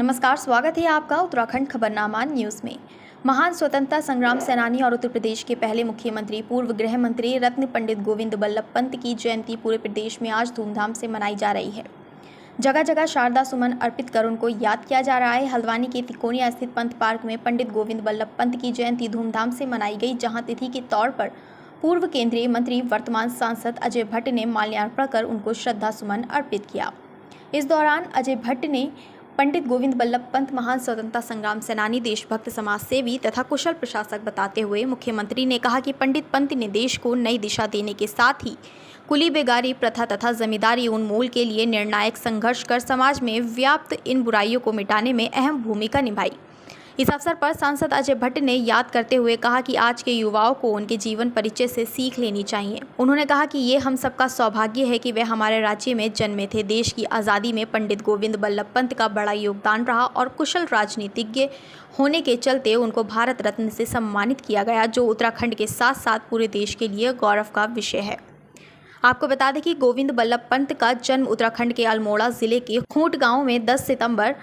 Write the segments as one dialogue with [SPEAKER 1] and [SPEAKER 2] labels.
[SPEAKER 1] नमस्कार, स्वागत है आपका उत्तराखंड खबरनामा न्यूज़ में। महान स्वतंत्रता संग्राम सेनानी और उत्तर प्रदेश के पहले मुख्यमंत्री पूर्व गृह मंत्री रत्न पंडित गोविंद बल्लभ पंत की जयंती पूरे प्रदेश में आज धूमधाम से मनाई जा रही है। जगह जगह शारदा सुमन अर्पित कर उनको याद किया जा रहा है। हल्द्वानी के तिकोनिया स्थित पंत पार्क में पंडित गोविंद बल्लभ पंत की जयंती धूमधाम से मनाई गई, जहाँ तिथि के तौर पर पूर्व केंद्रीय मंत्री वर्तमान सांसद अजय भट्ट ने माल्यार्पण कर उनको श्रद्धा सुमन अर्पित किया। इस दौरान अजय भट्ट ने पंडित गोविंद बल्लभ पंत महान स्वतंत्रता संग्राम सेनानी, देशभक्त, समाज सेवी तथा कुशल प्रशासक बताते हुए मुख्यमंत्री ने कहा कि पंडित पंत ने देश को नई दिशा देने के साथ ही कुली बेगारी प्रथा तथा जमींदारी उन्मूलन के लिए निर्णायक संघर्ष कर समाज में व्याप्त इन बुराइयों को मिटाने में अहम भूमिका निभाई। इस अवसर पर सांसद अजय भट्ट ने याद करते हुए कहा कि आज के युवाओं को उनके जीवन परिचय से सीख लेनी चाहिए। उन्होंने कहा कि ये हम सबका सौभाग्य है कि वे हमारे राज्य में जन्मे थे। देश की आज़ादी में पंडित गोविंद बल्लभ पंत का बड़ा योगदान रहा और कुशल राजनीतिज्ञ होने के चलते उनको भारत रत्न से सम्मानित किया गया, जो उत्तराखंड के साथ साथ पूरे देश के लिए गौरव का विषय है। आपको बता दें कि गोविंद बल्लभ पंत का जन्म उत्तराखंड के अल्मोड़ा जिले के खूंट गांव में 10 सितंबर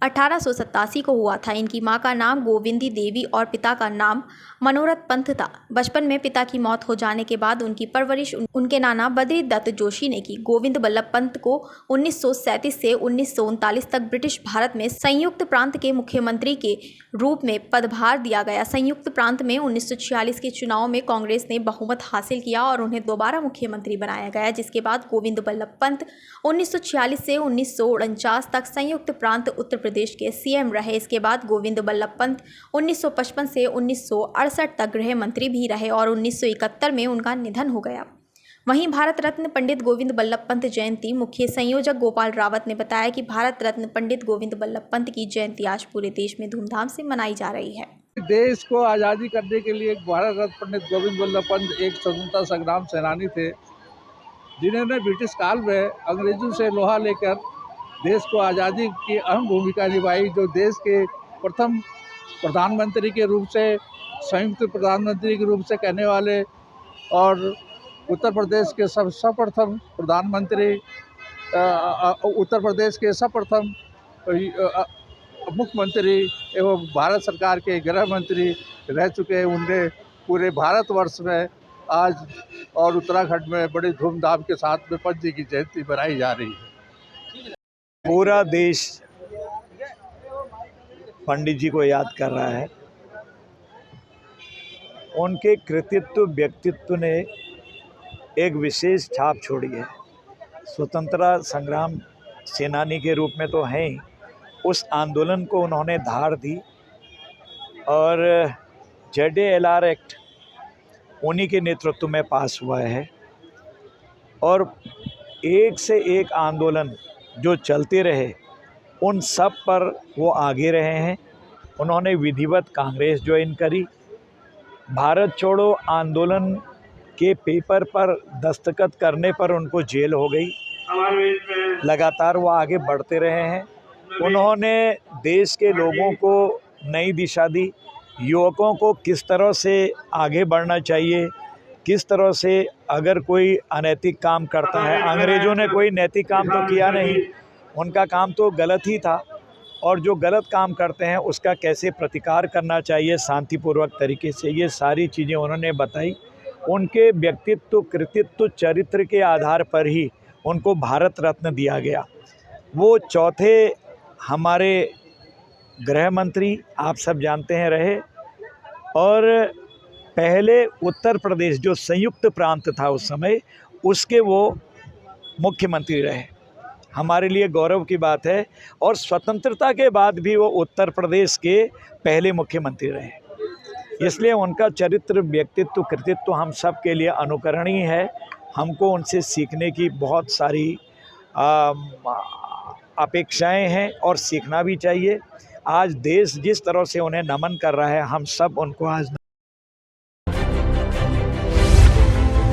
[SPEAKER 1] 1887 को हुआ था। इनकी मां का नाम गोविंदी देवी और पिता का नाम मनोरथ पंत था। बचपन में पिता की मौत हो जाने के बाद उनकी परवरिश उनके नाना बद्री दत्त जोशी ने की। गोविंद बल्लभ पंत को 1937 से 1939 तक ब्रिटिश भारत में संयुक्त प्रांत के मुख्यमंत्री के रूप में पदभार दिया गया। संयुक्त प्रांत में 1946 के चुनाव में कांग्रेस ने बहुमत हासिल किया और उन्हें दोबारा मुख्यमंत्री बनाया गया, जिसके बाद गोविंद बल्लभ पंत 1946 से 1949 तक संयुक्त प्रांत उत्तर प्रदेश के सीएम रहे। इसके बाद गोविंद बल्लभ पंत 1955 से 1968 तक गृह मंत्री भी रहे और 1971 में उनका निधन हो गया। वहीं भारत रत्न पंडित गोविंद बल्लभ पंत जयंती मुख्य संयोजक गोपाल रावत ने बताया कि भारत रत्न पंडित गोविंद बल्लभ पंत की जयंती आज पूरे देश में धूमधाम से मनाई जा रही है।
[SPEAKER 2] देश को आज़ादी करने के लिए भारत रत्न पंडित गोविंद बल्लभ पंत एक स्वतंत्रता संग्राम सेनानी थे, जिन्होंने ब्रिटिश काल में अंग्रेजों से लोहा लेकर देश को आज़ादी की अहम भूमिका निभाई। जो देश के प्रथम प्रधानमंत्री के रूप से, संयुक्त प्रधानमंत्री के रूप से कहने वाले और उत्तर प्रदेश के सर्वप्रथम प्रधानमंत्री, उत्तर प्रदेश के सर्वप्रथम मुख्यमंत्री एवं भारत सरकार के गृह मंत्री रह चुके हैं। उनने पूरे भारतवर्ष में आज और उत्तराखंड में बड़े धूमधाम के साथ में पंत जी की जयंती मनाई जा रही है।
[SPEAKER 3] पूरा देश पंडित जी को याद कर रहा है। उनके कृतित्व, व्यक्तित्व ने एक विशेष छाप छोड़ी है। स्वतंत्रता संग्राम सेनानी के रूप में तो हैं ही, उस आंदोलन को उन्होंने धार दी और ZALR एक्ट उन्हीं के नेतृत्व में पास हुआ है और एक से एक आंदोलन जो चलते रहे, उन सब पर वो आगे रहे हैं। उन्होंने विधिवत कांग्रेस ज्वाइन करी। भारत छोड़ो आंदोलन के पेपर पर दस्तखत करने पर उनको जेल हो गई। लगातार वो आगे बढ़ते रहे हैं। उन्होंने देश के लोगों को नई दिशा दी। युवकों को किस तरह से आगे बढ़ना चाहिए, किस तरह से अगर कोई अनैतिक काम करता है, अंग्रेज़ों ने कोई नैतिक काम तो किया नहीं, उनका काम तो गलत ही था, और जो गलत काम करते हैं उसका कैसे प्रतिकार करना चाहिए शांतिपूर्वक तरीके से, ये सारी चीज़ें उन्होंने बताई। उनके व्यक्तित्व, कृतित्व, चरित्र के आधार पर ही उनको भारत रत्न दिया गया। वो चौथे हमारे गृह मंत्री, आप सब जानते हैं, रहे और पहले उत्तर प्रदेश जो संयुक्त प्रांत था उस समय, उसके वो मुख्यमंत्री रहे। हमारे लिए गौरव की बात है। और स्वतंत्रता के बाद भी वो उत्तर प्रदेश के पहले मुख्यमंत्री रहे। इसलिए उनका चरित्र, व्यक्तित्व, कृतित्व हम सब के लिए अनुकरणीय है। हमको उनसे सीखने की बहुत सारी अपेक्षाएं हैं और सीखना भी चाहिए। आज देश जिस तरह से उन्हें नमन कर रहा है, हम सब उनको आज